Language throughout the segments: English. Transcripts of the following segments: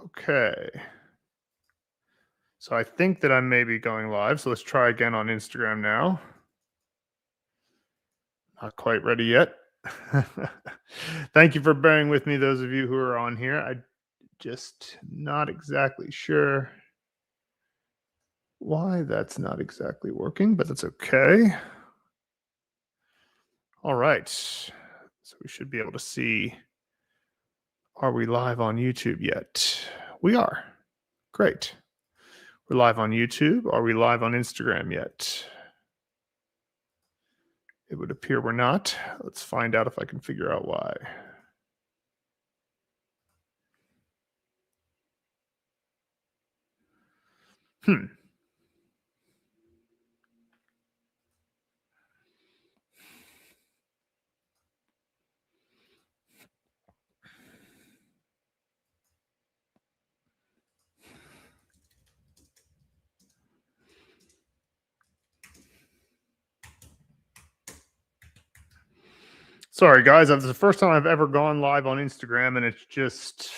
Okay. So I think that I may be going live. So let's try again on Instagram now. Not quite ready yet. Thank you for bearing with me, those of you who are on here. I just not exactly sure why that's not exactly working, but that's okay. All right. So we should be able to see. Are we live on YouTube yet? We are. Great. We're live on YouTube. Are we live on Instagram yet? It would appear we're not. Let's find out if I can figure out why. Sorry, guys. This is the first time I've ever gone live on Instagram, and it's just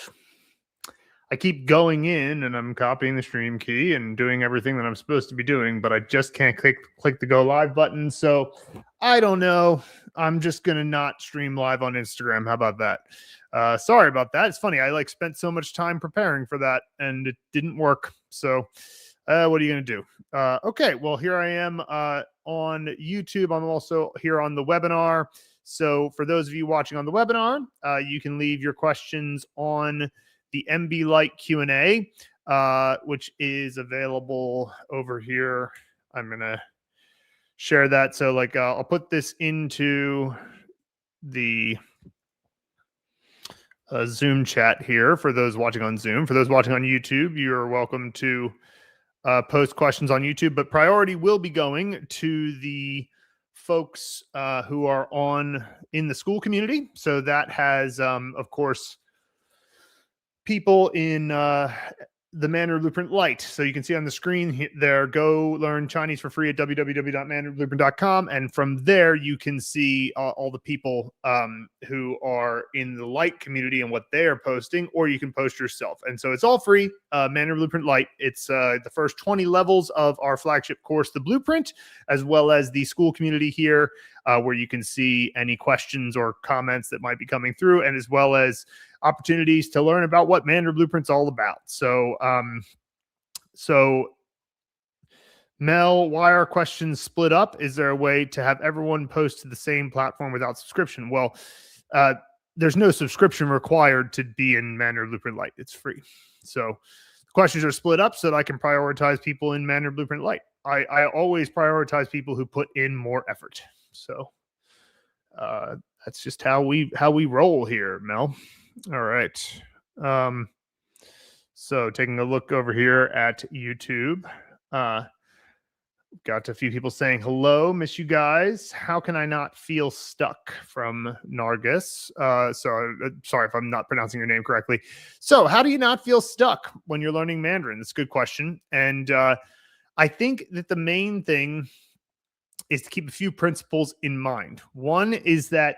I keep going in and I'm copying the stream key and doing everything that I'm supposed to be doing, but I just can't click the go live button. So I don't know. I'm just gonna not stream live on Instagram. How about that? Sorry about that. It's funny. I spent so much time preparing for that, and it didn't work. So what are you gonna do? Okay. Well, here I am on YouTube. I'm also here on the webinar. So for those of you watching on the webinar, you can leave your questions on the MB Lite Q&A, which is available over here. I'm going to share that. So I'll put this into the Zoom chat here for those watching on Zoom. For those watching on YouTube, you're welcome to post questions on YouTube, but priority will be going to the folks who are in the school community. So that has, of course, people in the Mandarin Blueprint Lite. So you can see on the screen there, go learn Chinese for free at www.mandarinblueprint.com. And from there, you can see all the people who are in the Lite community and what they are posting, or you can post yourself. And so it's all free, Mandarin Blueprint Lite. It's the first 20 levels of our flagship course, The Blueprint, as well as the school community here, where you can see any questions or comments that might be coming through, and as well as opportunities to learn about what Mandarin Blueprint's all about. So, Mel, why are questions split up? Is there a way to have everyone post to the same platform without subscription? Well, there's no subscription required to be in Mandarin Blueprint Lite. It's free. So the questions are split up so that I can prioritize people in Mandarin Blueprint Lite. I always prioritize people who put in more effort. So that's just how we roll here, Mel. All right. So taking a look over here at YouTube, got a few people saying hello, miss you guys. How can I not feel stuck? From Nargis. Sorry if I'm not pronouncing your name correctly. So how do you not feel stuck when you're learning Mandarin? That's a good question. And I think that the main thing is to keep a few principles in mind. One is that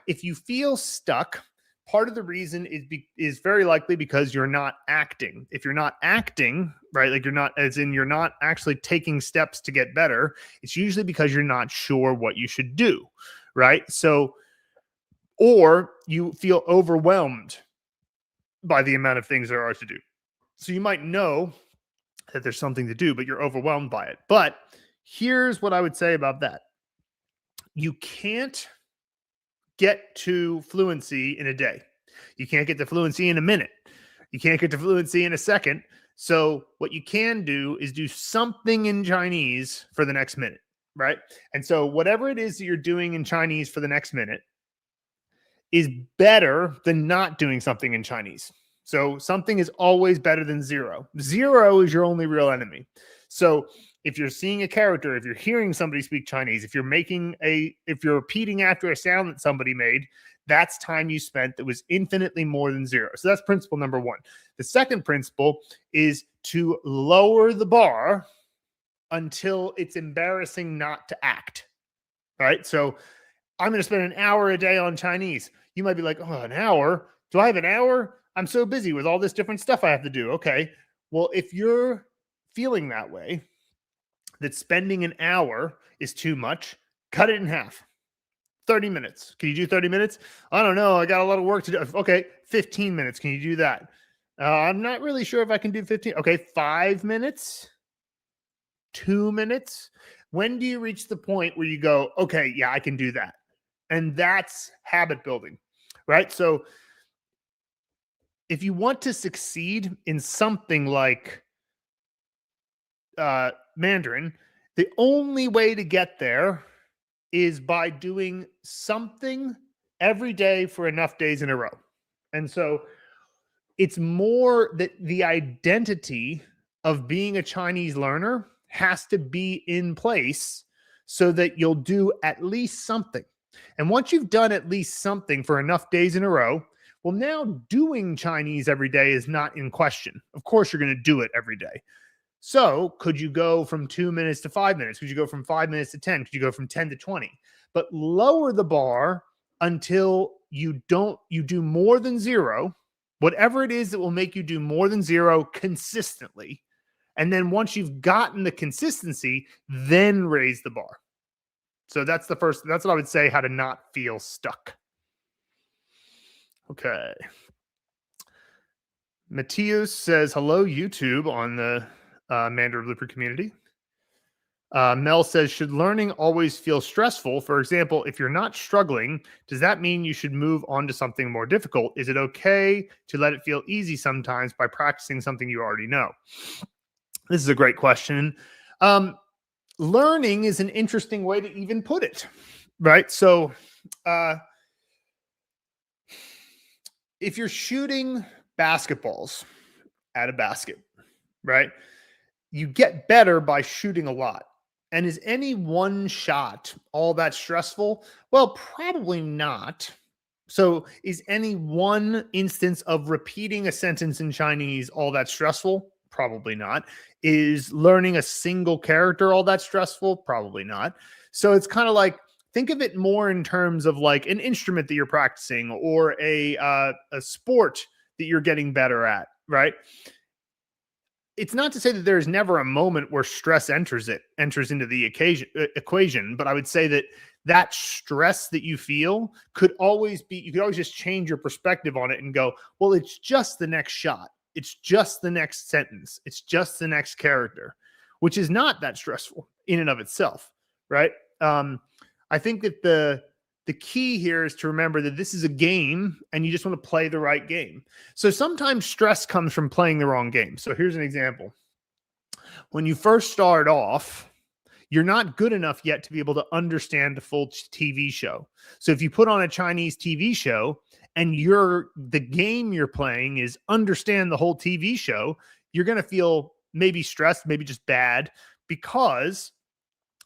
if you feel stuck, part of the reason is very likely because you're not acting. If you're not acting, right, you're not actually taking steps to get better, it's usually because you're not sure what you should do, right? So, or you feel overwhelmed by the amount of things there are to do. So you might know that there's something to do, but you're overwhelmed by it. But here's what I would say about that. You can't get to fluency in a day. You can't get to fluency in a minute. You can't get to fluency in a second. So what you can do is do something in Chinese for the next minute, right? And so whatever it is that you're doing in Chinese for the next minute is better than not doing something in Chinese. So something is always better than zero. Zero is your only real enemy. So if you're seeing a character, if you're hearing somebody speak Chinese, if you're repeating after a sound that somebody made, that's time you spent that was infinitely more than zero. So that's principle number one. The second principle is to lower the bar until it's embarrassing not to act. All right. So I'm going to spend an hour a day on Chinese. You might be like, oh, an hour? Do I have an hour? I'm so busy with all this different stuff I have to do. Okay. Well, if you're feeling that way, that spending an hour is too much, cut it in half. 30 minutes. Can you do 30 minutes? I don't know. I got a lot of work to do. Okay. 15 minutes. Can you do that? I'm not really sure if I can do 15. Okay. 5 minutes, 2 minutes. When do you reach the point where you go, okay, yeah, I can do that? And that's habit building, right? So if you want to succeed in something like Mandarin, the only way to get there is by doing something every day for enough days in a row. And so it's more that the identity of being a Chinese learner has to be in place so that you'll do at least something. And once you've done at least something for enough days in a row, well, now doing Chinese every day is not in question. Of course, you're going to do it every day. So could you go from 2 minutes to 5 minutes? Could you go from 5 minutes to 10? Could you go from 10 to 20? But lower the bar until you do more than zero, whatever it is that will make you do more than zero consistently. And then once you've gotten the consistency, then raise the bar. So that's what I would say, how to not feel stuck. Okay. Matthias says, hello, YouTube, on the Mandarin Blueprint community. Mel says, should learning always feel stressful? For example, if you're not struggling, does that mean you should move on to something more difficult? Is it okay to let it feel easy sometimes by practicing something you already know? This is a great question. Learning is an interesting way to even put it, right? So if you're shooting basketballs at a basket, right, you get better by shooting a lot. And is any one shot all that stressful? Well, probably not. So is any one instance of repeating a sentence in Chinese all that stressful? Probably not. Is learning a single character all that stressful? Probably not. So it's kind of like, think of it more in terms of like an instrument that you're practicing or a sport that you're getting better at, right? It's not to say that there's never a moment where stress enters into the equation, but I would say that stress that you feel could always be, you could always just change your perspective on it and go, well, it's just the next shot. It's just the next sentence. It's just the next character, which is not that stressful in and of itself, right? I think that the key here is to remember that this is a game and you just want to play the right game. So sometimes stress comes from playing the wrong game. So here's an example. When you first start off, you're not good enough yet to be able to understand the full TV show. So if you put on a Chinese TV show and the game you're playing is understand the whole TV show, you're going to feel maybe stressed, maybe just bad, because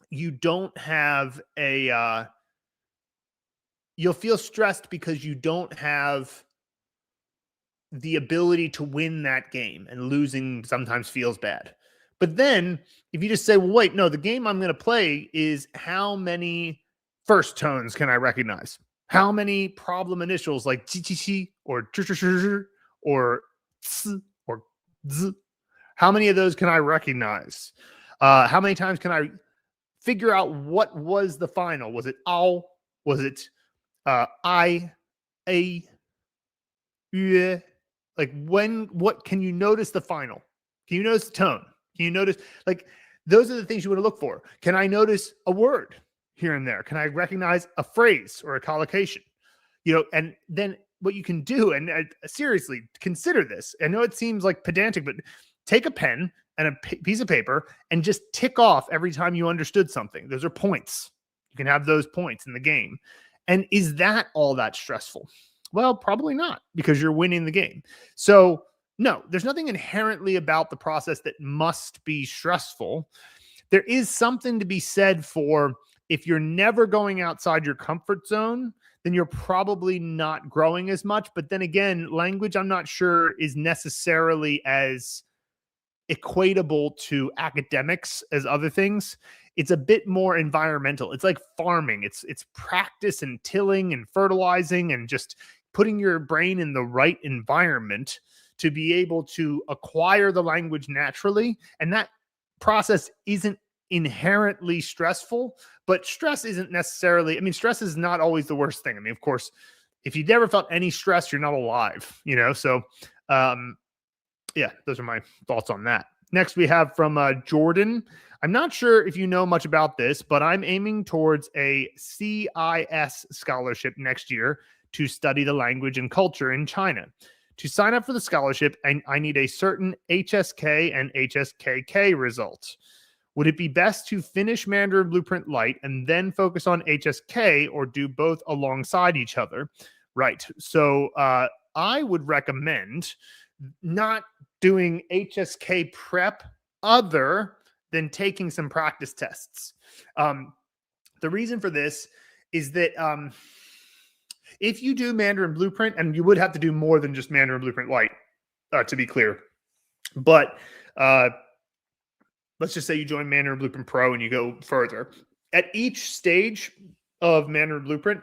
you don't have you'll feel stressed because you don't have the ability to win that game, and losing sometimes feels bad. But then if you just say, well, wait, no, the game I'm going to play is how many first tones can I recognize? How many problem initials like chi or or ts or z? How many of those can I recognize? How many times can I figure out what was the final? Was it ao? Was it I, a, yue? Like what can you notice the final? Can you notice the tone? Can you notice, like, those are the things you want to look for. Can I notice a word here and there? Can I recognize a phrase or a collocation? And then what you can do, and seriously, consider this. I know it seems like pedantic, but take a pen and a piece of paper and just tick off every time you understood something. Those are points. You can have those points in the game. And is that all that stressful? Well, probably not, because you're winning the game. So no, there's nothing inherently about the process that must be stressful. There is something to be said for, if you're never going outside your comfort zone, then you're probably not growing as much. But then again, language, I'm not sure, is necessarily as equatable to academics as other things. It's a bit more environmental. It's like farming. It's practice and tilling and fertilizing and just putting your brain in the right environment to be able to acquire the language naturally. And that process isn't inherently stressful, but stress isn't necessarily, I mean, stress is not always the worst thing. I mean, of course, if you never felt any stress, you're not alive, you know? So, yeah, those are my thoughts on that. Next, we have from Jordan. I'm not sure if you know much about this, but I'm aiming towards a CIS scholarship next year to study the language and culture in China. To sign up for the scholarship, I need a certain HSK and HSKK results. Would it be best to finish Mandarin Blueprint Lite and then focus on HSK, or do both alongside each other? Right. So I would recommend not doing HSK prep other than taking some practice tests. The reason for this is that if you do Mandarin Blueprint, and you would have to do more than just Mandarin Blueprint Lite, to be clear, but let's just say you join Mandarin Blueprint Pro and you go further. At each stage of Mandarin Blueprint,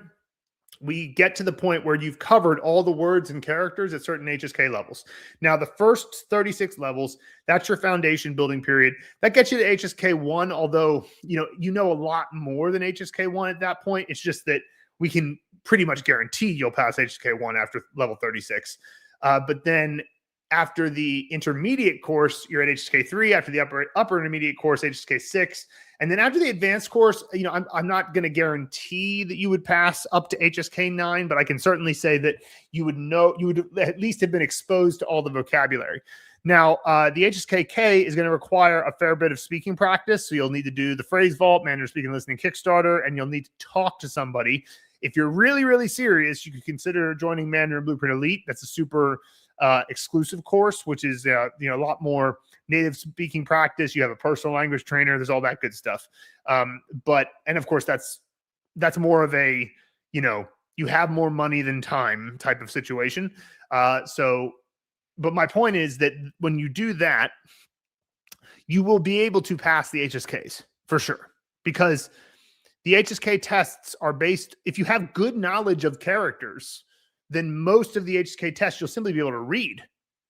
we get to the point where you've covered all the words and characters at certain HSK levels. Now, the first 36 levels, that's your foundation building period. That gets you to HSK 1, although you know a lot more than HSK 1 at that point. It's just that we can pretty much guarantee you'll pass HSK 1 after level 36. But then after the intermediate course, you're at HSK 3. After the upper intermediate course, HSK 6. And then after the advanced course, I'm not going to guarantee that you would pass up to HSK 9, but I can certainly say that you would at least have been exposed to all the vocabulary. Now, the HSKK is going to require a fair bit of speaking practice. So you'll need to do the phrase vault, Mandarin Speaking and Listening Kickstarter, and you'll need to talk to somebody. If you're really, really serious, you could consider joining Mandarin Blueprint Elite. That's a super exclusive course, which is a lot more native speaking practice. You have a personal language trainer. There's all that good stuff. And of course, that's more of a you have more money than time type of situation. But my point is that when you do that, you will be able to pass the HSKs for sure, because the HSK tests are based, if you have good knowledge of characters, then most of the HSK tests you'll simply be able to read,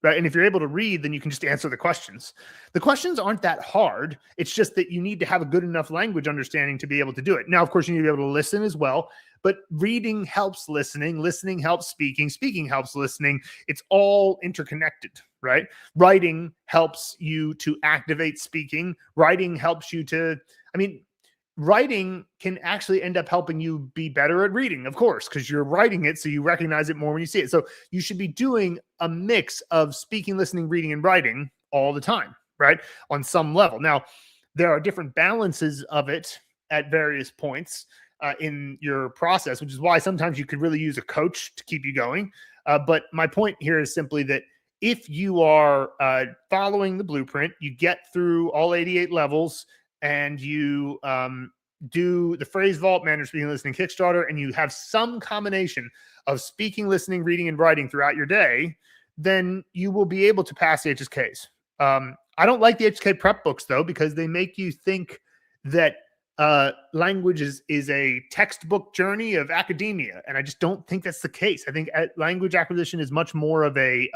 right? And if you're able to read, then you can just answer the questions. The questions aren't that hard. It's just that you need to have a good enough language understanding to be able to do it. Now, of course, you need to be able to listen as well, but reading helps listening, listening helps speaking, speaking helps listening. It's all interconnected, right? Writing helps you to activate speaking. Writing helps you to, writing can actually end up helping you be better at reading, of course, because you're writing it, so you recognize it more when you see it. So you should be doing a mix of speaking, listening, reading, and writing all the time, right? On some level. Now, there are different balances of it at various points in your process, which is why sometimes you could really use a coach to keep you going. But my point here is simply that if you are following the blueprint, you get through all 88 levels, and you do the phrase vault, Mandarin Speaking, Listening Kickstarter, and you have some combination of speaking, listening, reading, and writing throughout your day, then you will be able to pass the HSKs. I don't like the HSK prep books, though, because they make you think that language is a textbook journey of academia, and I just don't think that's the case. I think language acquisition is much more of a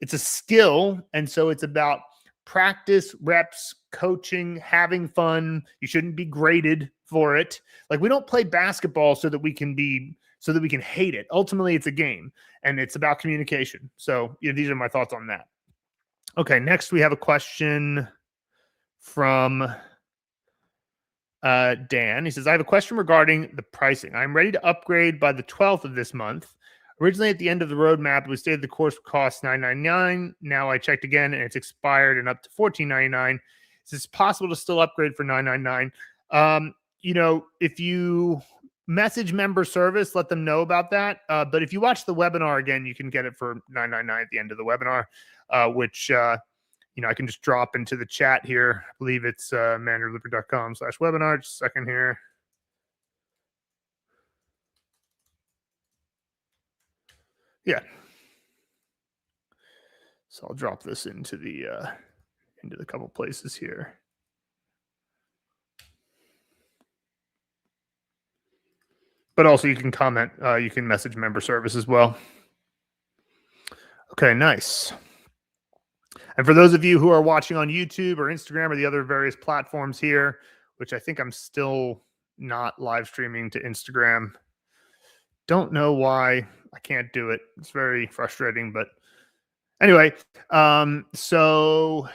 it's a skill, and so it's about practice, reps, coaching, having fun. You shouldn't be graded for it. Like, we don't play basketball so that we can hate it. Ultimately, it's a game, and it's about communication. So these are my thoughts on that. Okay, next we have a question from Dan. He says, I have a question regarding the pricing. I'm ready to upgrade by the 12th of this month. Originally, at the end of the roadmap, it was stated the course would cost $9.99. Now I checked again, and it's expired and up to $14.99. Is it possible to still upgrade for $9.99? If you message member service, let them know about that. But if you watch the webinar again, you can get it for $9.99 at the end of the webinar, which I can just drop into the chat here. I believe it's mandarinblueprint.com/webinar. Just a second here. Yeah. So I'll drop this into the couple places here. But also you can comment, you can message member service as well. Okay, nice. And for those of you who are watching on YouTube or Instagram or the other various platforms here, which I think I'm still not live streaming to Instagram. Don't know why I can't do it. It's very frustrating, but anyway, so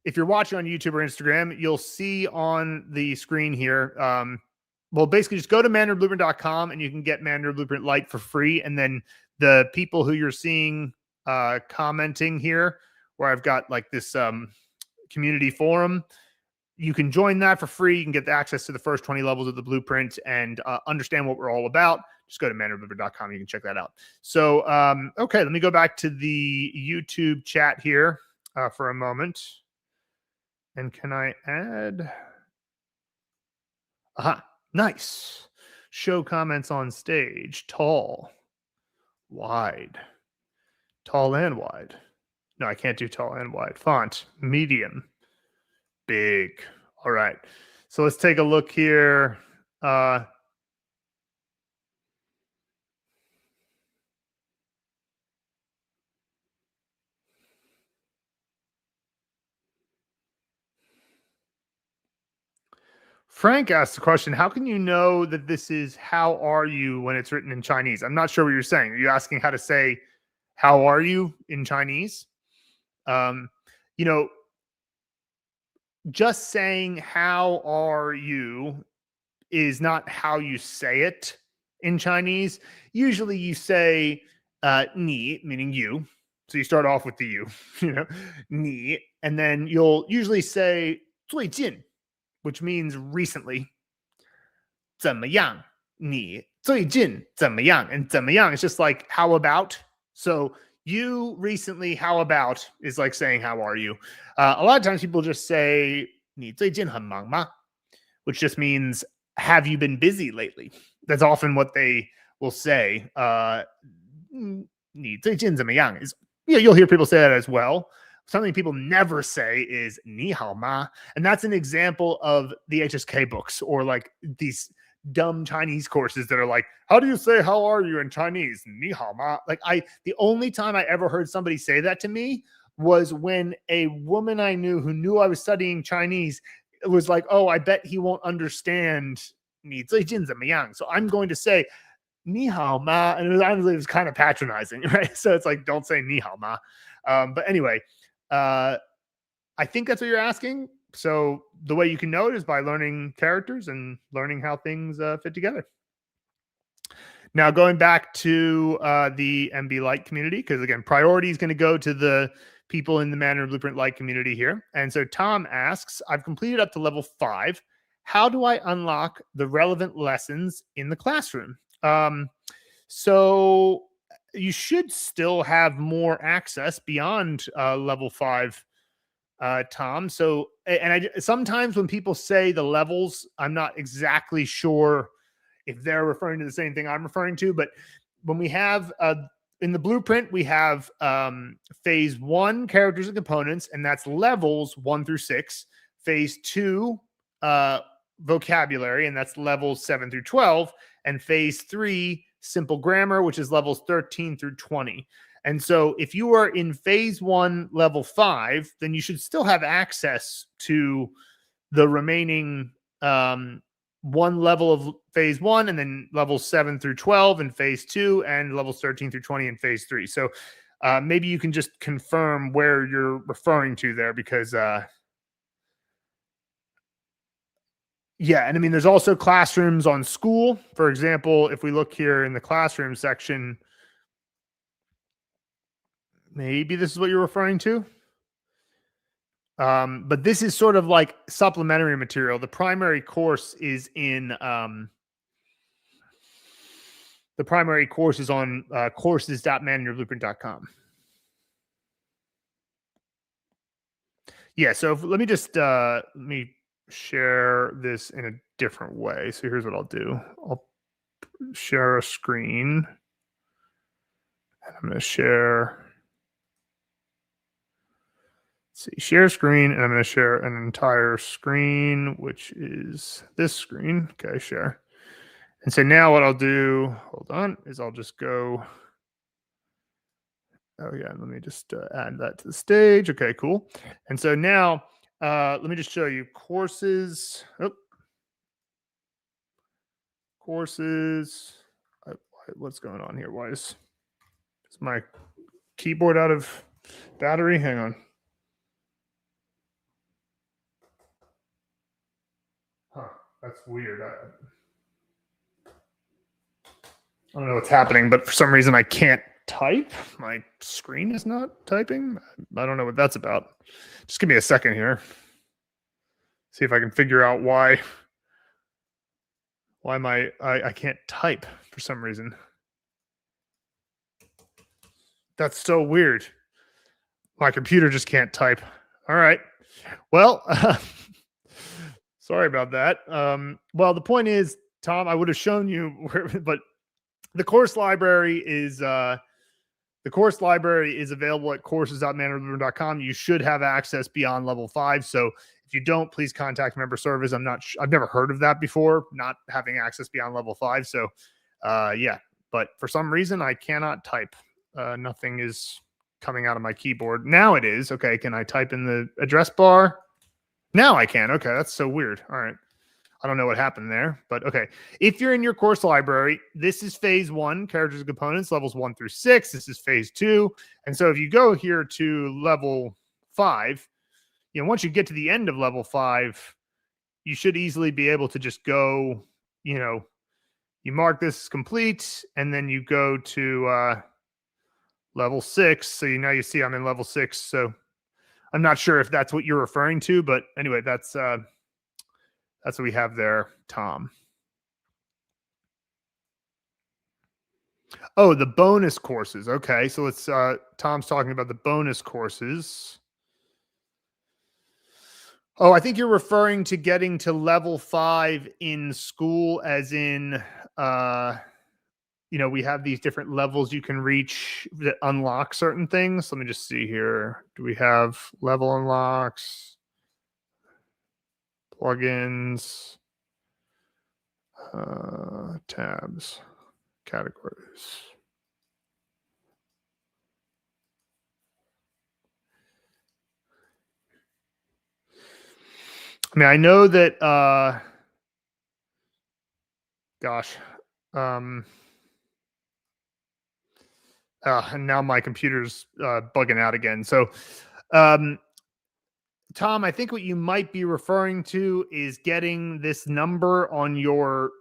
if you're watching on YouTube or Instagram, you'll see on the screen here. Well, basically just go to mandarinblueprint.com and you can get Mandarin Blueprint Lite for free. And then the people who you're seeing commenting here, where I've got like this community forum, you can join that for free. You can get the access to the first 20 levels of the blueprint and understand what we're all about. Just go to mandarinblueprint.com. You can check that out. So, okay, let me go back to the YouTube chat here for a moment. And can I add? Aha, nice. Show comments on stage. Tall, wide, tall and wide. No, I can't do tall and wide. Font, medium, big. All right. So let's take a look here. Frank asked the question, how can you know that this is how are you when it's written in Chinese? I'm not sure what you're saying. Are you asking how to say how are you in Chinese? You know, just saying how are you is not how you say it in Chinese. Usually you say ni, meaning you. So you start off with the you, you know, ni, and then you'll usually say 最近, which means recently. 怎么样你最近怎么样? And 怎么样 is just like how about. So you recently, how about is like saying how are you. A lot of times people just say 你最近很忙吗? Which just means have you been busy lately? That's often what they will say. 你最近怎么样 is, yeah, you'll hear people say that as well. Something people never say is 你好吗? And that's an example of the HSK books or like these dumb Chinese courses that are like, how do you say how are you in Chinese? 你好吗? Like the only time I ever heard somebody say that to me was when a woman I knew who knew I was studying Chinese was like, oh, I bet he won't understand 你最近怎么样? So I'm going to say 你好吗? And it was kind of patronizing, right? So it's like, don't say 你好吗? But anyway, I think that's what you're asking. So the way you can know it is by learning characters and learning how things fit together. Now, going back to the MB Lite community, because again, priority is going to go to the people in the Mandarin Blueprint Lite community here. And so Tom asks, I've completed up to level 5. How do I unlock the relevant lessons in the classroom? So you should still have more access beyond level 5, Tom. So, and sometimes when people say the levels, I'm not exactly sure if they're referring to the same thing I'm referring to, but when we have in the blueprint, we have phase 1 characters and components, and that's levels 1 through 6. Phase 2 vocabulary, and that's levels 7 through 12. And phase 3 simple grammar, which is levels 13 through 20. And so if you are in phase 1, level 5, then you should still have access to the remaining one level of phase 1, and then levels 7 through 12 in phase 2, and levels 13 through 20 in phase 3. So maybe you can just confirm where you're referring to there, because yeah, and I mean, there's also classrooms on school. For example, if we look here in the classroom section, maybe this is what you're referring to. But this is sort of like supplementary material. The primary course is in the primary course is on courses.mandarinblueprint.com. Yeah, so let me just let me share this in a different way. So here's what I'll do. I'll share a screen. And I'm going to share see, share screen, and I'm going to share an entire screen, which is this screen. Okay, share. And so now what I'll do, hold on, is I'll just go. Oh yeah, let me just add that to the stage. Okay, cool. And so now let me just show you courses. Oh, courses. What's going on here? Why is my keyboard out of battery? Hang on. Huh, that's weird. I don't know what's happening, but for some reason I can't type. My screen is not typing. I don't know what that's about. Just give me a second here. See if I can figure out why I can't type for some reason. That's so weird. My computer just can't type. All right. Well, sorry about that. Well, the point is, Tom, I would have shown you where, but the course library is available at courses.mandarinblueprint.com. You should have access beyond level 5. So if you don't, please contact member service. I've never heard of that before, not having access beyond level 5. So yeah, but for some reason I cannot type. Nothing is coming out of my keyboard. Now it is. Okay, can I type in the address bar? Now I can. Okay, that's so weird. All right. I don't know what happened there, but okay. If you're in your course library, this is phase 1, characters and components, levels 1 through 6. This is phase 2. And so if you go here to level 5, once you get to the end of level 5, you should easily be able to just go, you mark this as complete, and then you go to level 6. So now you see I'm in level 6. So I'm not sure if that's what you're referring to, but anyway, that's what we have there, Tom. Oh, the bonus courses. Okay, so let's. Tom's talking about the bonus courses. Oh, I think you're referring to getting to level 5 in school, as in, we have these different levels you can reach that unlock certain things. Let me just see here. Do we have level unlocks, plugins, tabs, categories? I mean, I know that, and now my computer's bugging out again. So, Tom, I think what you might be referring to is getting this number on your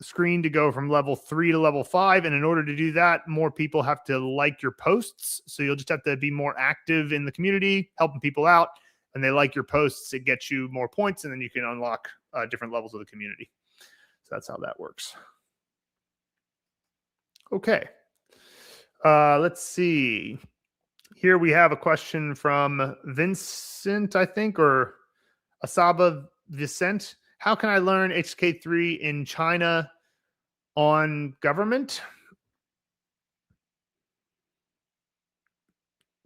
screen to go from level 3 to level 5. And in order to do that, more people have to like your posts. So you'll just have to be more active in the community, helping people out. And they like your posts, it gets you more points, and then you can unlock different levels of the community. So that's how that works. Okay. Let's see. Here we have a question from Vincent, I think, or Asaba Vicent. How can I learn HK3 in China on government?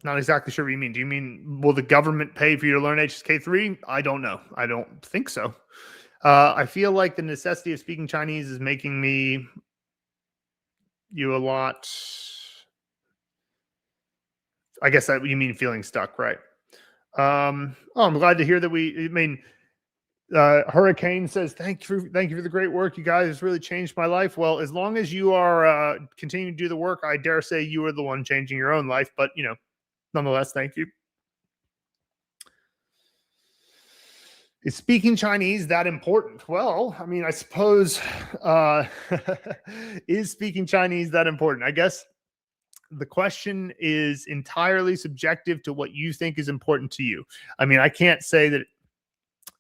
Not exactly sure what you mean. Do you mean, will the government pay for you to learn HSK3? I don't know. I don't think so. I feel like the necessity of speaking Chinese is making you a lot. I guess that you mean feeling stuck, right? I'm glad to hear that Hurricane says, thank you for the great work. You guys really changed my life. Well, as long as you are continuing to do the work, I dare say you are the one changing your own life. But, nonetheless, thank you. Is speaking Chinese that important? Well, I mean, I suppose, is speaking Chinese that important? I guess the question is entirely subjective to what you think is important to you. I mean, I can't say that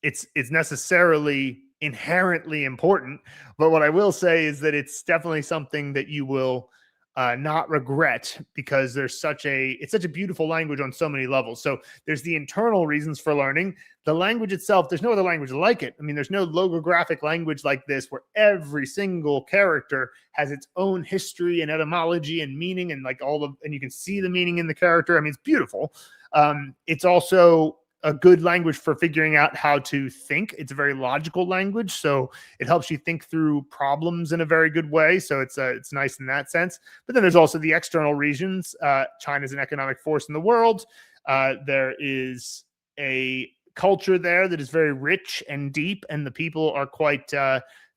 it's necessarily inherently important, but what I will say is that it's definitely something that you will not regret, because it's such a beautiful language on so many levels. So there's the internal reasons for learning. the language itself, there's no other language like it. I mean, there's no logographic language like this where every single character has its own history and etymology and meaning and like and you can see the meaning in the character. I mean, it's beautiful. It's also a good language for figuring out how to think. It's a very logical language, so it helps you think through problems in a very good way. So it's nice in that sense. But then there's also the external regions. China's an economic force in the world. There is a culture there that is very rich and deep, and the people are quite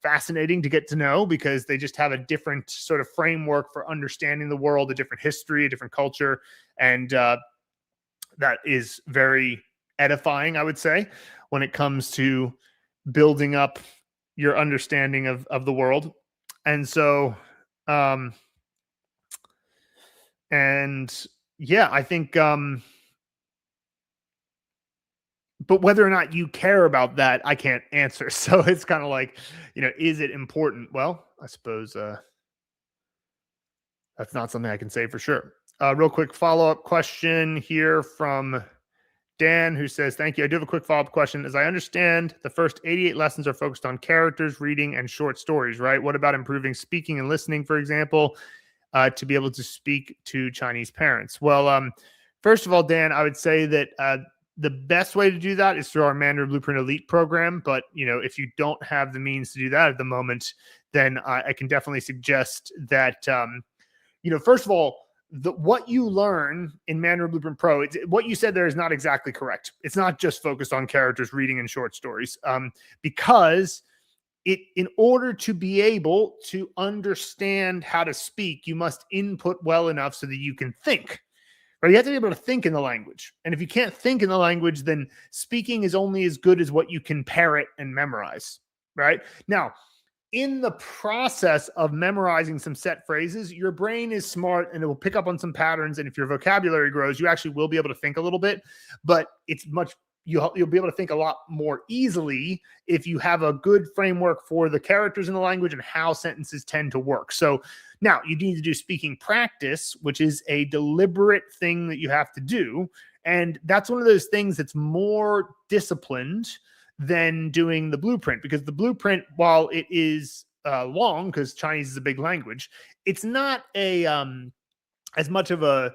fascinating to get to know because they just have a different sort of framework for understanding the world, a different history, a different culture, and that is very edifying, I would say, when it comes to building up your understanding of the world. And so, and yeah, I think, but whether or not you care about that, I can't answer. So it's kind of like, is it important? Well, I suppose that's not something I can say for sure. Real quick follow-up question here from Dan, who says, thank you. I do have a quick follow-up question. As I understand, the first 88 lessons are focused on characters, reading, and short stories, right? What about improving speaking and listening, for example, to be able to speak to Chinese parents? Well, first of all, Dan, I would say that the best way to do that is through our Mandarin Blueprint Elite program. But, if you don't have the means to do that at the moment, then I can definitely suggest that, first of all, what you learn in Mandarin Blueprint Pro, what you said there is not exactly correct. It's not just focused on characters, reading, and short stories, because in order to be able to understand how to speak, you must input well enough so that you can think. Right? You have to be able to think in the language. And if you can't think in the language, then speaking is only as good as what you can parrot and memorize. Right? Now, in the process of memorizing some set phrases, your brain is smart and it will pick up on some patterns. And if your vocabulary grows, you actually will be able to think a little bit, but you'll be able to think a lot more easily if you have a good framework for the characters in the language and how sentences tend to work. So now you need to do speaking practice, which is a deliberate thing that you have to do. And that's one of those things that's more disciplined than doing the blueprint, because the blueprint, while it is long, because Chinese is a big language, it's not as much of a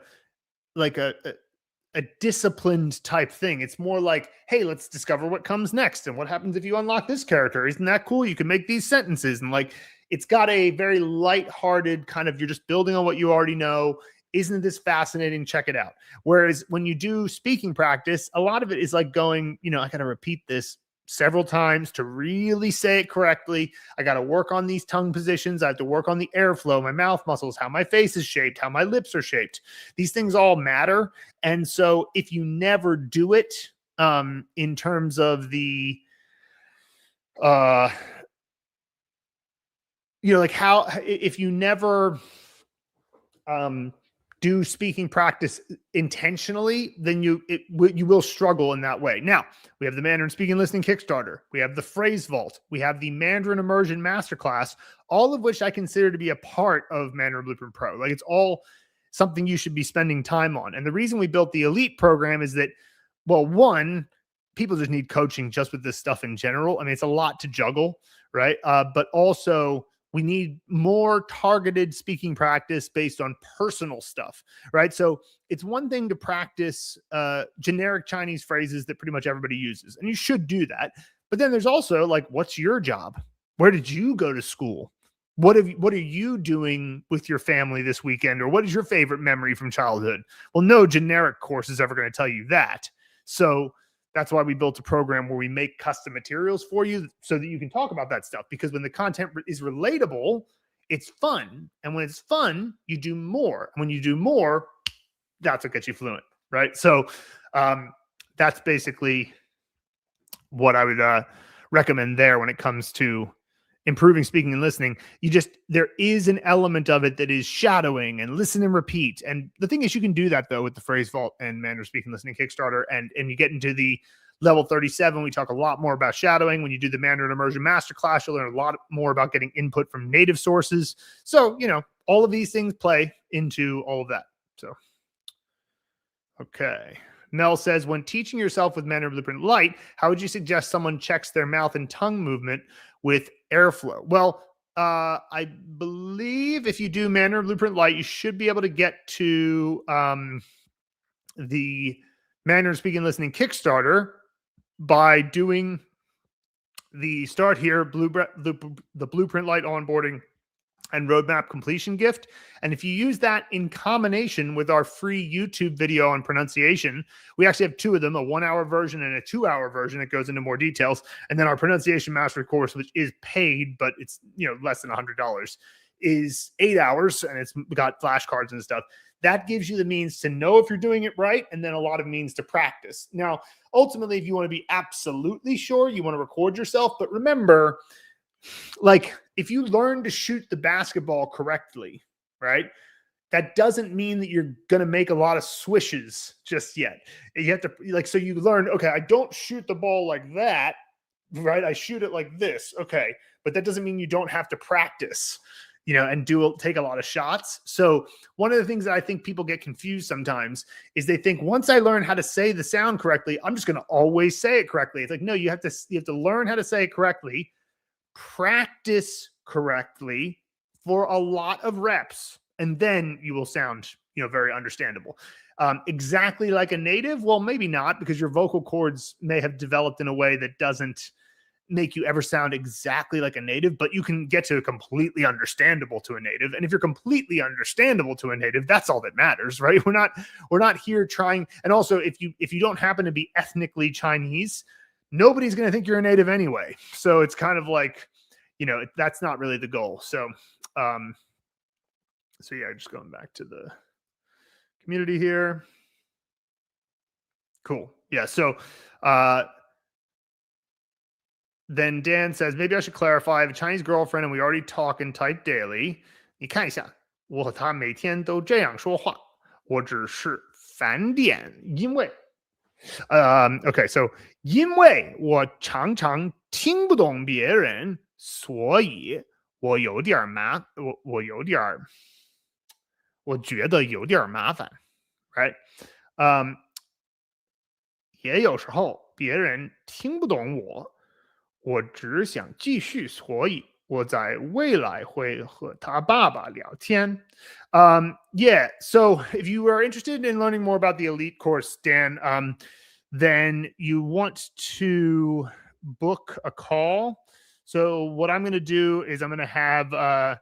disciplined type thing. It's more like, hey, let's discover what comes next and what happens if you unlock this character. Isn't that cool? You can make these sentences, and like it's got a very lighthearted kind of, you're just building on what you already know. Isn't this fascinating? Check it out. Whereas when you do speaking practice, a lot of it is like going, I got to repeat this several times to really say it correctly. I got to work on these tongue positions. I have to work on the airflow, my mouth muscles, how my face is shaped, how my lips are shaped. These things all matter. And so if you never do it, in terms of the, if you never, do speaking practice intentionally, then you will struggle in that way. Now, we have the Mandarin Speaking Listening Kickstarter. We have the Phrase Vault. We have the Mandarin Immersion Masterclass, all of which I consider to be a part of Mandarin Blueprint Pro. Like, it's all something you should be spending time on. And the reason we built the Elite program is that, well, one, people just need coaching just with this stuff in general. I mean, it's a lot to juggle, right? But also, we need more targeted speaking practice based on personal stuff, right? So it's one thing to practice generic Chinese phrases that pretty much everybody uses, and you should do that. But then there's also like, what's your job? Where did you go to school? What are you doing with your family this weekend? Or what is your favorite memory from childhood? Well, no generic course is ever going to tell you that. So that's why we built a program where we make custom materials for you so that you can talk about that stuff. Because when the content is relatable, it's fun. And when it's fun, you do more. And when you do more, that's what gets you fluent, right? So that's basically what I would recommend there when it comes to improving speaking and listening. There is an element of it that is shadowing and listen and repeat. And the thing is, you can do that though with the Phrase Vault and Mandarin Speaking Listening Kickstarter. And you get into the level 37, we talk a lot more about shadowing. When you do the Mandarin Immersion Masterclass, you'll learn a lot more about getting input from native sources. So, all of these things play into all of that. So, okay. Mel says, when teaching yourself with Mandarin Blueprint Lite, how would you suggest someone checks their mouth and tongue movement with airflow? Well, I believe if you do Mandarin Blueprint Lite, you should be able to get to the Mandarin Speaking Listening Kickstarter by doing the start here, the Blueprint Lite onboarding and roadmap completion gift. And if you use that in combination with our free YouTube video on pronunciation, we actually have two of them, a 1-hour version and a 2-hour version that goes into more details. And then our pronunciation mastery course, which is paid, but it's less than $100, is 8 hours, and it's got flashcards and stuff. That gives you the means to know if you're doing it right, and then a lot of means to practice. Now, ultimately, if you want to be absolutely sure, you want to record yourself. But remember, like, if you learn to shoot the basketball correctly, right, that doesn't mean that you're going to make a lot of swishes just yet. You have to, so you learn, okay, I don't shoot the ball like that, right? I shoot it like this. Okay. But that doesn't mean you don't have to practice, and take a lot of shots. So one of the things that I think people get confused sometimes is they think, once I learn how to say the sound correctly, I'm just going to always say it correctly. It's like, no, you have to learn how to say it correctly, practice correctly for a lot of reps, and then you will sound, very understandable. Exactly like a native? Well, maybe not, because your vocal cords may have developed in a way that doesn't make you ever sound exactly like a native, but you can get to completely understandable to a native. And if you're completely understandable to a native, that's all that matters, right? We're not here trying. And also, if you don't happen to be ethnically Chinese, nobody's going to think you're a native anyway. So it's kind of like, that's not really the goal. So, yeah, just going back to the community here. Cool. Yeah. So, then Dan says, maybe I should clarify. I have a Chinese girlfriend and we already talk and type daily. 你看一下，我和她每天都这样说话，我只是返点，因为 okay, so 因为我常常听不懂别人，所以我有点麻，我觉得有点麻烦 right? 也有时候别人听不懂我，我只想继续，所以我在未来会和他爸爸聊天。Yeah, so if you are interested in learning more about the elite course, Dan, then you want to book a call. So what I'm going to do is I'm going to have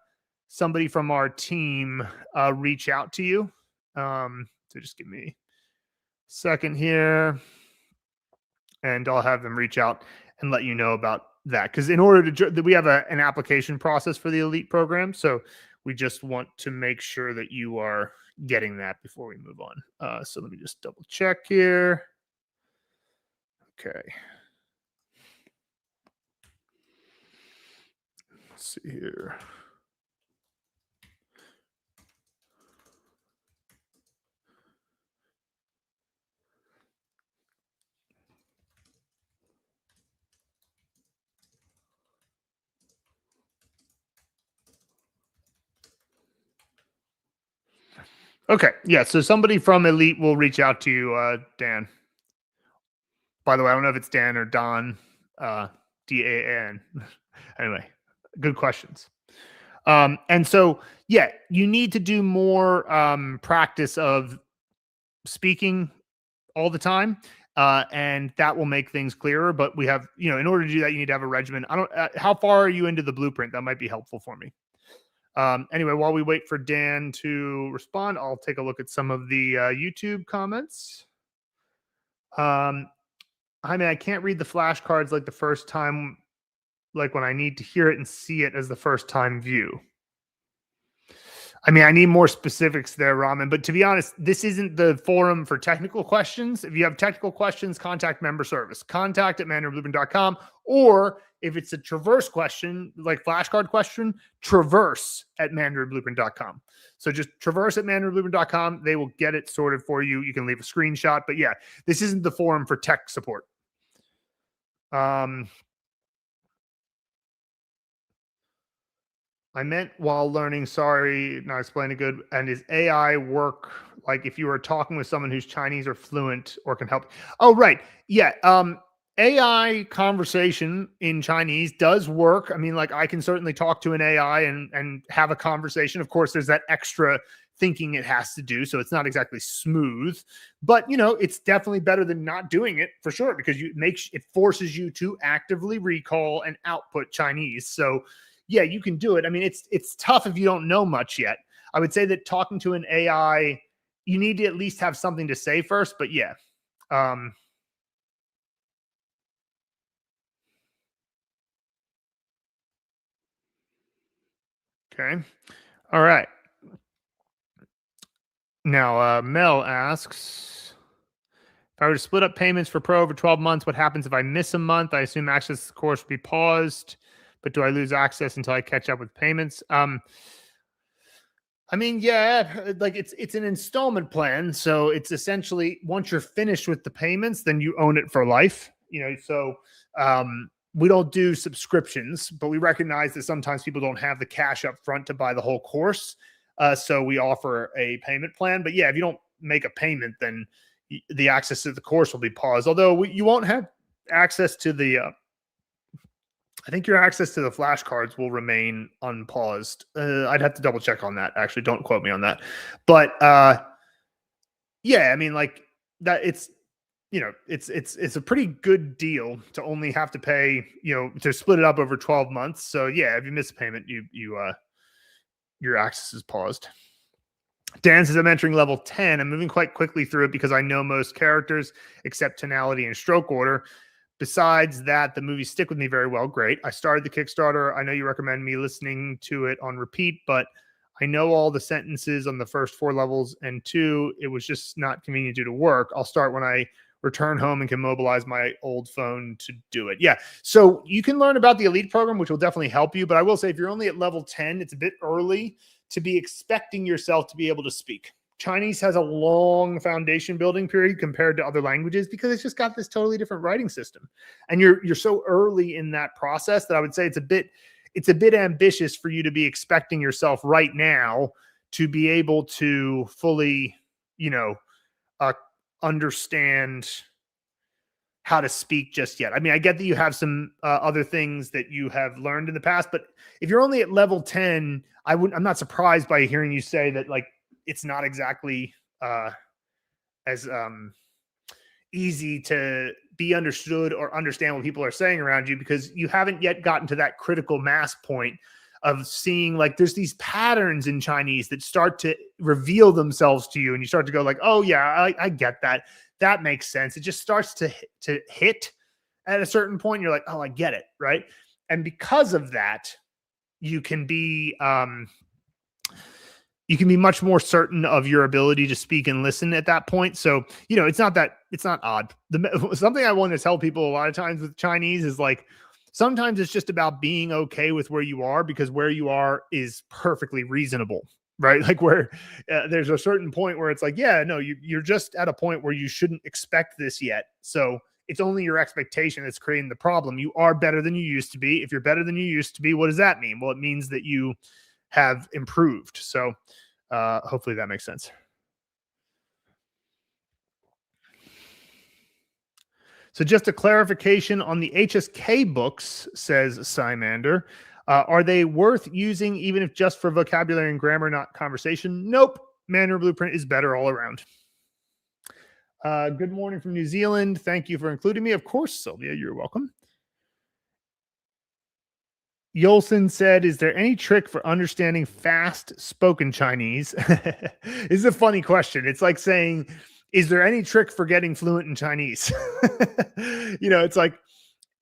somebody from our team reach out to you. So just give me a second here, and I'll have them reach out and let you know about that. Because in order to, we have an application process for the elite program. So we just want to make sure that you are getting that before we move on. So let me just double check here. Okay. Let's see here. Okay. Yeah. So somebody from Elite will reach out to you, Dan. By the way, I don't know if it's Dan or Don, Dan. Anyway, good questions. And so, yeah, you need to do more practice of speaking all the time. And that will make things clearer. But we have, in order to do that, you need to have a regimen. How far are you into the blueprint? That might be helpful for me. Anyway, while we wait for Dan to respond, I'll take a look at some of the YouTube comments. I mean, I can't read the flashcards like the first time, like when I need to hear it and see it as the first time view. I mean, I need more specifics there, Raman. But to be honest, this isn't the forum for technical questions. If you have technical questions, contact member service. Contact at mandarinblueprint.com. Or if it's a traverse question, like flashcard question, traverse at mandarinblueprint.com. So just traverse at mandarinblueprint.com. They will get it sorted for you. You can leave a screenshot. But yeah, this isn't the forum for tech support. I meant while learning, sorry, not explaining good. And is AI work like if you are talking with someone who's Chinese or fluent or can help. Oh, right. Yeah. AI conversation in Chinese does work. I mean, like I can certainly talk to an AI and have a conversation. Of course, there's that extra thinking it has to do, so it's not exactly smooth. But it's definitely better than not doing it for sure, because it forces you to actively recall and output Chinese. So yeah, you can do it. I mean, it's tough if you don't know much yet. I would say that talking to an AI, you need to at least have something to say first. But yeah. Okay. All right. Now, Mel asks, if I were to split up payments for Pro over 12 months, what happens if I miss a month? I assume access to the course will be paused, but do I lose access until I catch up with payments? I mean, yeah, like it's an installment plan, so it's essentially once you're finished with the payments, then you own it for life. So we don't do subscriptions, but we recognize that sometimes people don't have the cash up front to buy the whole course. So we offer a payment plan. But yeah, if you don't make a payment, then the access to the course will be paused. Although you won't have access to the I think your access to the flashcards will remain unpaused. I'd have to double check on that. Actually, don't quote me on that. But yeah, I mean, like that. It's a pretty good deal to only have to pay. To split it up over 12 months. So yeah, if you miss a payment, your access is paused. Dan says, I'm entering level 10. I'm moving quite quickly through it because I know most characters except tonality and stroke order. Besides that, the movies stick with me very well. Great. I started the Kickstarter. I know you recommend me listening to it on repeat, but I know all the sentences on the first 4 levels, and 2, it was just not convenient due to work. I'll start when I return home and can mobilize my old phone to do it. Yeah. So you can learn about the Elite program, which will definitely help you. But I will say, if you're only at level 10, it's a bit early to be expecting yourself to be able to speak. Chinese has a long foundation building period compared to other languages because it's just got this totally different writing system. And you're so early in that process that I would say it's a bit ambitious for you to be expecting yourself right now to be able to fully, understand how to speak just yet. I mean, I get that you have some other things that you have learned in the past, but if you're only at level 10, I'm not surprised by hearing you say that, like, it's not exactly as easy to be understood or understand what people are saying around you, because you haven't yet gotten to that critical mass point of seeing, like, there's these patterns in Chinese that start to reveal themselves to you, and you start to go like, oh yeah, I get that. That makes sense. It just starts to hit at a certain point. You're like, oh, I get it, right? And because of that, you can be much more certain of your ability to speak and listen at that point. So, it's not odd. Something I want to tell people a lot of times with Chinese is, like, sometimes it's just about being okay with where you are, because where you are is perfectly reasonable, right? Like, where there's a certain point where it's like, yeah, no, you're just at a point where you shouldn't expect this yet. So it's only your expectation that's creating the problem. You are better than you used to be. If you're better than you used to be, what does that mean? Well, it means that you have improved. So hopefully that makes sense. So just a clarification on the HSK books, says Simander. Are they worth using even if just for vocabulary and grammar, not conversation? Nope. Mandarin Blueprint is better all around. Good morning from New Zealand. Thank you for including me. Of course, Sylvia, you're welcome. Yolson said, is there any trick for understanding fast spoken Chinese? This is a funny question. It's like saying, is there any trick for getting fluent in Chinese? It's like,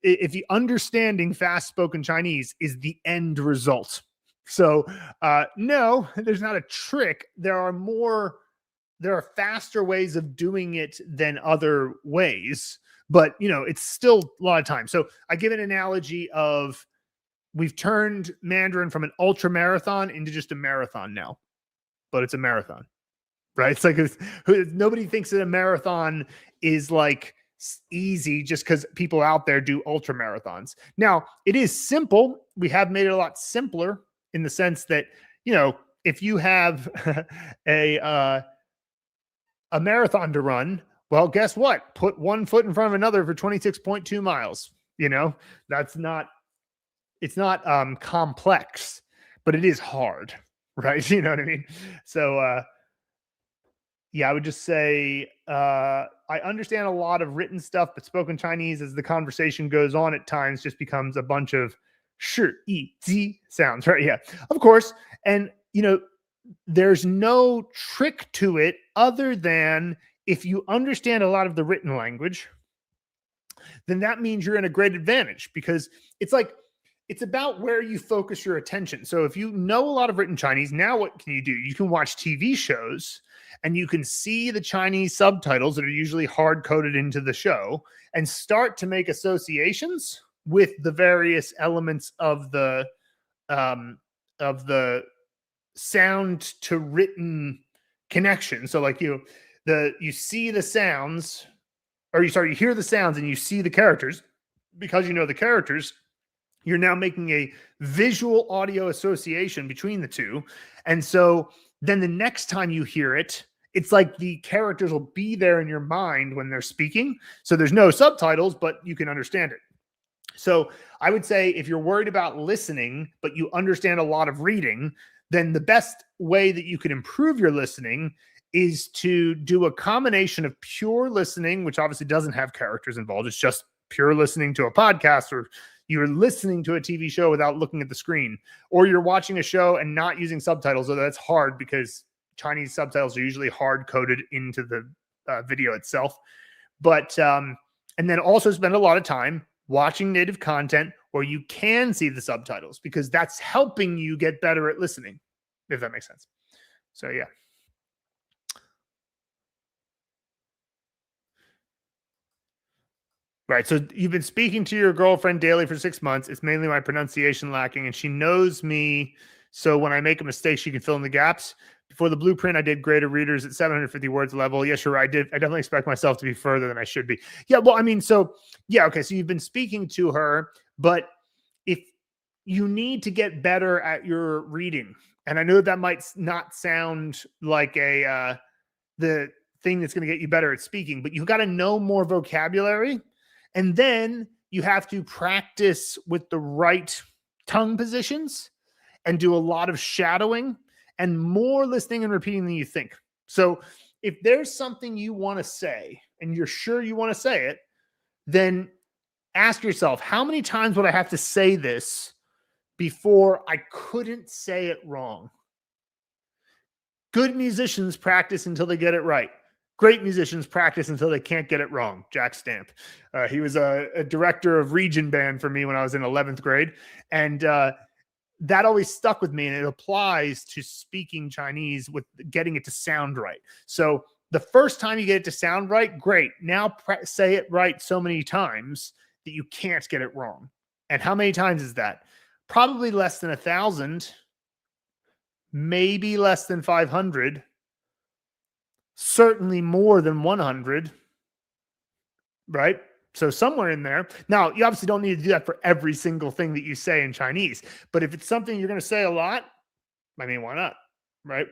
if you understanding fast spoken Chinese is the end result. So no, there's not a trick. There are faster ways of doing it than other ways, but it's still a lot of time. So I give an analogy of, we've turned Mandarin from an ultra marathon into just a marathon now, but it's a marathon, right? It's like, nobody thinks that a marathon is like easy just because people out there do ultra marathons. Now, it is simple. We have made it a lot simpler in the sense that, if you have a a marathon to run. Well, guess what? Put one foot in front of another for 26.2 miles. You know, it's not complex, but it is hard, right? You know what I mean? So, yeah, I would just say I understand a lot of written stuff, but spoken Chinese, as the conversation goes on, at times just becomes a bunch of shi, yi, zi sounds, right? Yeah, of course. And, there's no trick to it other than if you understand a lot of the written language, then that means you're in a great advantage, because it's about where you focus your attention. So if you know a lot of written Chinese, now what can you do? You can watch TV shows and you can see the Chinese subtitles that are usually hard coded into the show and start to make associations with the various elements of the sound to written connection. So like you see the sounds, or you hear the sounds and you see the characters. Because you know the characters, you're now making a visual audio association between the two. And so then the next time you hear it, it's like the characters will be there in your mind when they're speaking. So there's no subtitles, but you can understand it. So I would say if you're worried about listening, but you understand a lot of reading, then the best way that you can improve your listening is to do a combination of pure listening, which obviously doesn't have characters involved. It's just pure listening to a podcast, or you're listening to a TV show without looking at the screen, or you're watching a show and not using subtitles. Although that's hard because Chinese subtitles are usually hard coded into the video itself. But and then also spend a lot of time watching native content where you can see the subtitles, because that's helping you get better at listening, if that makes sense. So yeah. Right. So you've been speaking to your girlfriend daily for 6 months. It's mainly my pronunciation lacking, and she knows me. So when I make a mistake, she can fill in the gaps. Before the blueprint, I did graded readers at 750 words level. Yes, you're right. I definitely expect myself to be further than I should be. Yeah. Well, I mean, so yeah. Okay. So you've been speaking to her, but if you need to get better at your reading, and I know that might not sound like the thing that's going to get you better at speaking, but you've got to know more vocabulary. And then you have to practice with the right tongue positions and do a lot of shadowing and more listening and repeating than you think. So if there's something you want to say and you're sure you want to say it, then ask yourself, how many times would I have to say this before I couldn't say it wrong? Good musicians practice until they get it right. Great musicians practice until they can't get it wrong. Jack Stamp. He was a director of region band for me when I was in 11th grade. And that always stuck with me. And it applies to speaking Chinese with getting it to sound right. So the first time you get it to sound right, great. Now say it right so many times that you can't get it wrong. And how many times is that? Probably less than 1,000, maybe less than 500. Certainly more than 100, right? So somewhere in there. Now, you obviously don't need to do that for every single thing that you say in Chinese, but if it's something you're going to say a lot, I mean, why not, right?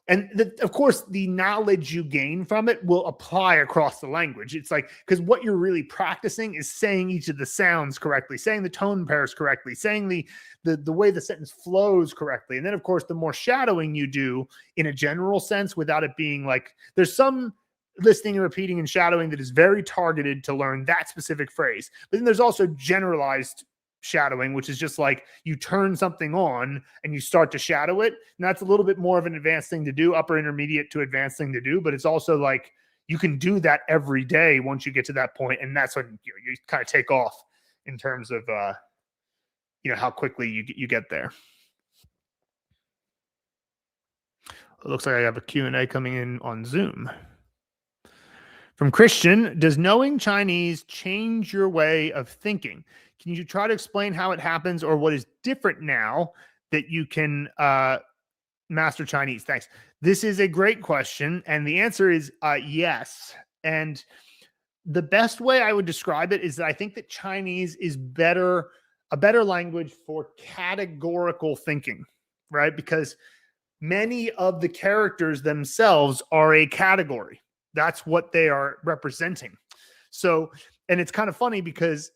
And of course, the knowledge you gain from it will apply across the language. It's like, because what you're really practicing is saying each of the sounds correctly, saying the tone pairs correctly, saying the way the sentence flows correctly. And then, of course, the more shadowing you do in a general sense, without it being like, there's some listening and repeating and shadowing that is very targeted to learn that specific phrase. But then there's also generalized shadowing, which is just like you turn something on and you start to shadow it. And that's a little bit more of an advanced thing to do, upper intermediate to advanced thing to do. But it's also like you can do that every day once you get to that point, and that's when you kind of take off in terms of how quickly you get there. It looks like I have a Q&A coming in on Zoom. From Christian, does knowing Chinese change your way of thinking? Can you try to explain how it happens or what is different now that you can master Chinese? Thanks. This is a great question. And the answer is yes. And the best way I would describe it is that I think that Chinese is a better language for categorical thinking, right? Because many of the characters themselves are a category. That's what they are representing. So, and it's kind of funny because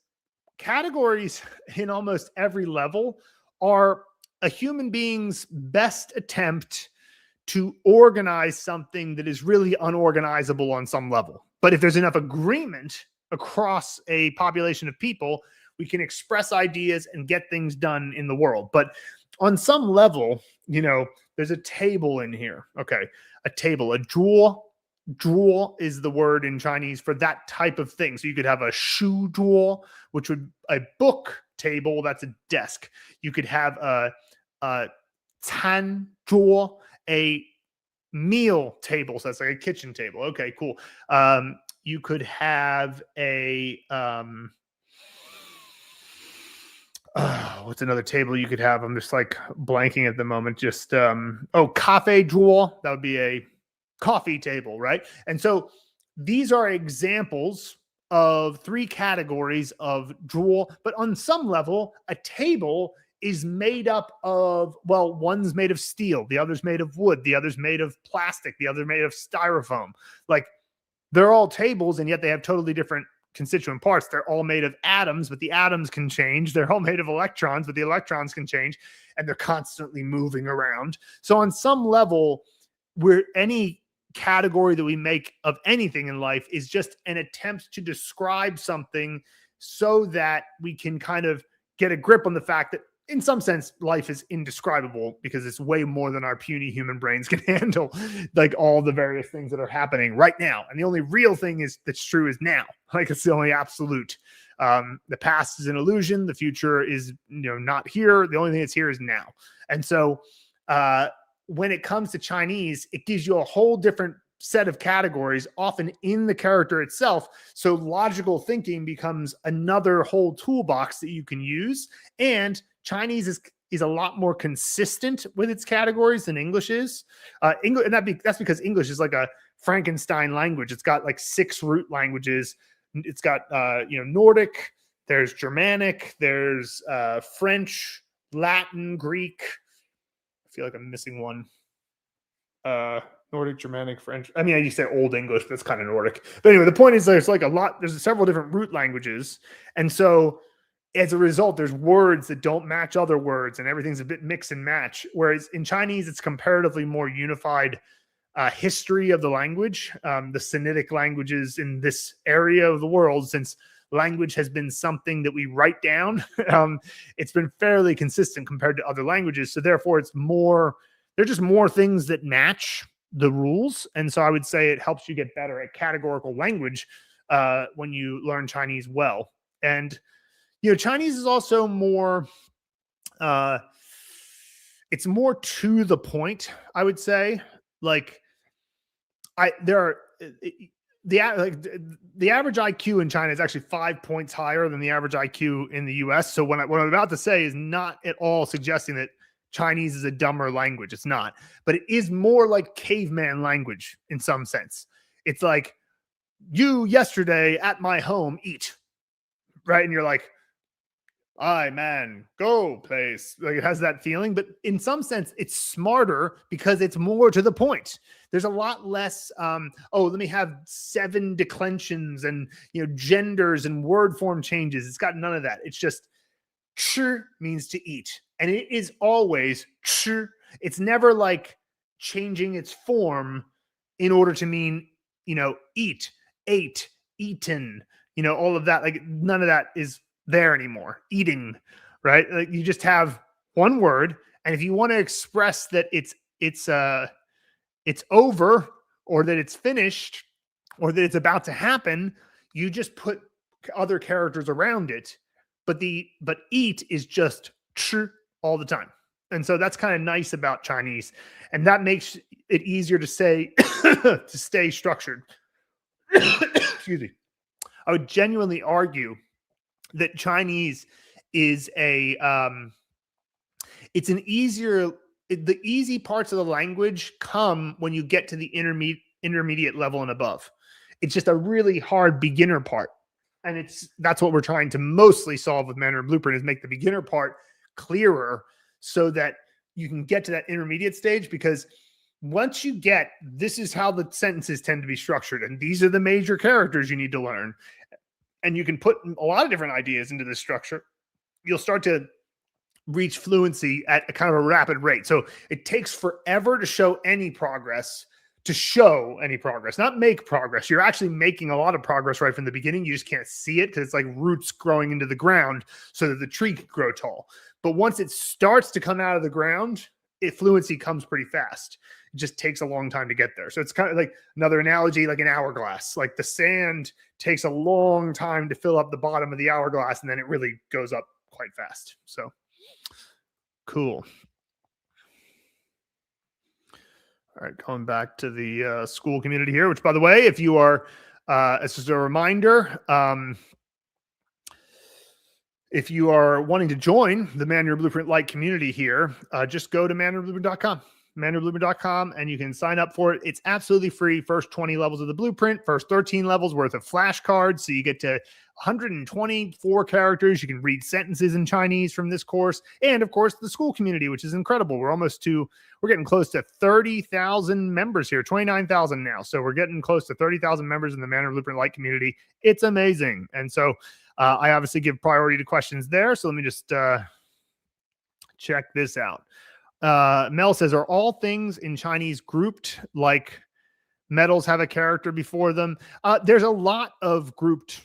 categories in almost every level are a human being's best attempt to organize something that is really unorganizable on some level. But if there's enough agreement across a population of people, we can express ideas and get things done in the world. But on some level, you know, there's a table in here. Okay. A table, a drawer. Drawer is the word in Chinese for that type of thing. So you could have a shoe drawer, which would a book table. That's a desk. You could have a tan drawer, a meal table. So that's like a kitchen table. Okay, cool. You could have a what's another table you could have? I'm just like blanking at the moment. Just cafe drawer. That would be a coffee table, right? And so these are examples of three categories of drawer, but on some level, a table is made up of, well, one's made of steel, the other's made of wood, the other's made of plastic, the other made of styrofoam. Like they're all tables, and yet they have totally different constituent parts. They're all made of atoms, but the atoms can change. They're all made of electrons, but the electrons can change, and they're constantly moving around. So on some level, where any category that we make of anything in life is just an attempt to describe something so that we can kind of get a grip on the fact that in some sense life is indescribable because it's way more than our puny human brains can handle, like all the various things that are happening right now. And the only real thing is that's true is now. Like it's the only absolute. The past is an illusion. The future is, not here. The only thing that's here is now. And so when it comes to Chinese, it gives you a whole different set of categories, often in the character itself. So logical thinking becomes another whole toolbox that you can use. And Chinese is a lot more consistent with its categories than English is. English, and that's because English is like a Frankenstein language. It's got like 6 root languages. It's got Nordic, there's Germanic, there's French, Latin, Greek. I feel like I'm missing one. Nordic, Germanic, French. I mean, you say Old English, that's kind of Nordic. But anyway, the point is there's several different root languages. And so as a result, there's words that don't match other words and everything's a bit mix and match. Whereas in Chinese, it's comparatively more unified history of the language, the Sinitic languages in this area of the world, since language has been something that we write down. It's been fairly consistent compared to other languages. So therefore there's just more things that match the rules. And so I would say it helps you get better at categorical language when you learn Chinese well. And, Chinese is also more, it's more to the point, I would say. Like the average IQ in China is actually 5 points higher than the average IQ in the US. So what I'm about to say is not at all suggesting that Chinese is a dumber language. It's not, but it is more like caveman language in some sense. It's like, you yesterday at my home eat, right? And you're like, "Aye, man, go place." Like it has that feeling, but in some sense, it's smarter because it's more to the point. There's a lot less, let me have 7 declensions and, genders and word form changes. It's got none of that. It's just, "Chi" means to eat. And it is always "chi." It's never like changing its form in order to mean, eat, ate, eaten, all of that. Like none of that is there anymore. Eating, right? Like you just have one word. And if you want to express that it's over, or that it's finished, or that it's about to happen, you just put other characters around it. But eat is just "chi" all the time. And so that's kind of nice about Chinese. And that makes it easier to say, to stay structured. Excuse me. I would genuinely argue that Chinese is the easy parts of the language come when you get to the intermediate level and above. It's just a really hard beginner part. And that's what we're trying to mostly solve with Mandarin Blueprint, is make the beginner part clearer so that you can get to that intermediate stage. Because once you get, this is how the sentences tend to be structured, and these are the major characters you need to learn, and you can put a lot of different ideas into this structure, you'll start to reach fluency at a kind of a rapid rate. So it takes forever to show any progress, not make progress. You're actually making a lot of progress right from the beginning. You just can't see it because it's like roots growing into the ground so that the tree can grow tall. But once it starts to come out of the ground, fluency comes pretty fast. It just takes a long time to get there. So it's kind of like another analogy, like an hourglass. Like the sand takes a long time to fill up the bottom of the hourglass, and then it really goes up quite fast. So cool. All right, going back to the school community here, which, by the way, if you are, it's just a reminder, if you are wanting to join the Mandarin Blueprint Lite community here, just go to mandarinblueprint.com. mandarinblueprint.com, and you can sign up for it. It's absolutely free. First 20 levels of the blueprint, first 13 levels worth of flashcards. So you get to 124 characters. You can read sentences in Chinese from this course. And of course, the school community, which is incredible. We're getting close to 30,000 members here, 29,000 now. So we're getting close to 30,000 members in the Mandarin Blueprint Lite community. It's amazing. And so I obviously give priority to questions there. So let me just check this out. Mel says, are all things in Chinese grouped, like metals have a character before them? There's a lot of grouped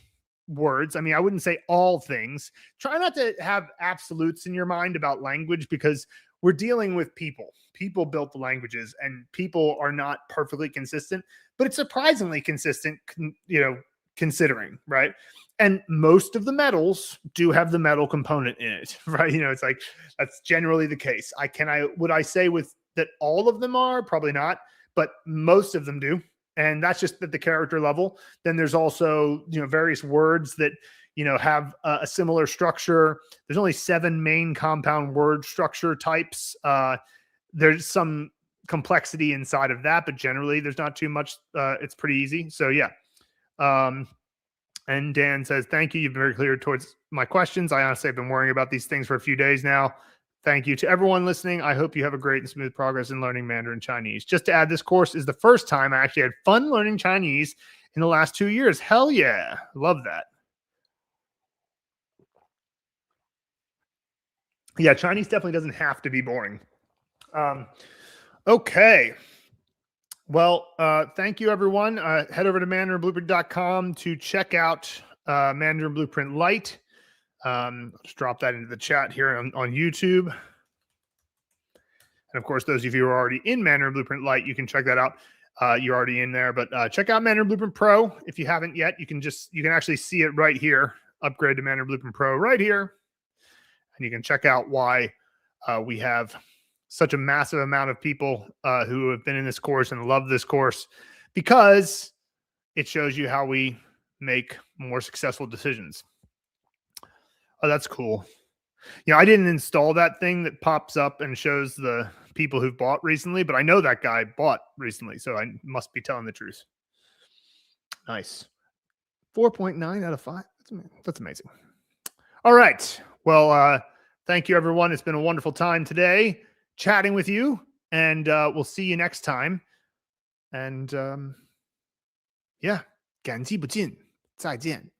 words. I mean, I wouldn't say all things. Try not to have absolutes in your mind about language, because we're dealing with people. People built the languages, and people are not perfectly consistent, but it's surprisingly consistent, considering, right? And most of the metals do have the metal component in it, right? It's like, that's generally the case. Would I say with that all of them are? Probably not, but most of them do. And that's just at the character level. Then there's also, various words that, have a similar structure. There's only 7 main compound word structure types. There's some complexity inside of that, but generally there's not too much. It's pretty easy. So yeah. And Dan says, thank you. You've been very clear towards my questions. I honestly have been worrying about these things for a few days now. Thank you to everyone listening. I hope you have a great and smooth progress in learning Mandarin Chinese. Just to add, this course is the first time I actually had fun learning Chinese in the last 2 years. Hell yeah. Love that. Yeah, Chinese definitely doesn't have to be boring. Okay. Well, thank you, everyone. Head over to mandarinblueprint.com to check out Mandarin Blueprint Lite. Just drop that into the chat here on YouTube. And of course, those of you who are already in Mandarin Blueprint Lite, you can check that out. You're already in there, but check out Mandarin Blueprint Pro. If you haven't yet, you can actually see it right here. Upgrade to Mandarin Blueprint Pro right here. And you can check out why we have such a massive amount of people who have been in this course and love this course, because it shows you how we make more successful decisions. Oh, that's cool. I didn't install that thing that pops up and shows the people who've bought recently, but I know that guy bought recently, so I must be telling the truth. Nice. 4.9 out of 5. That's amazing. All right. Well, thank you, everyone. It's been a wonderful time today chatting with you, and we'll see you next time. And yeah, 感激不尽，再见。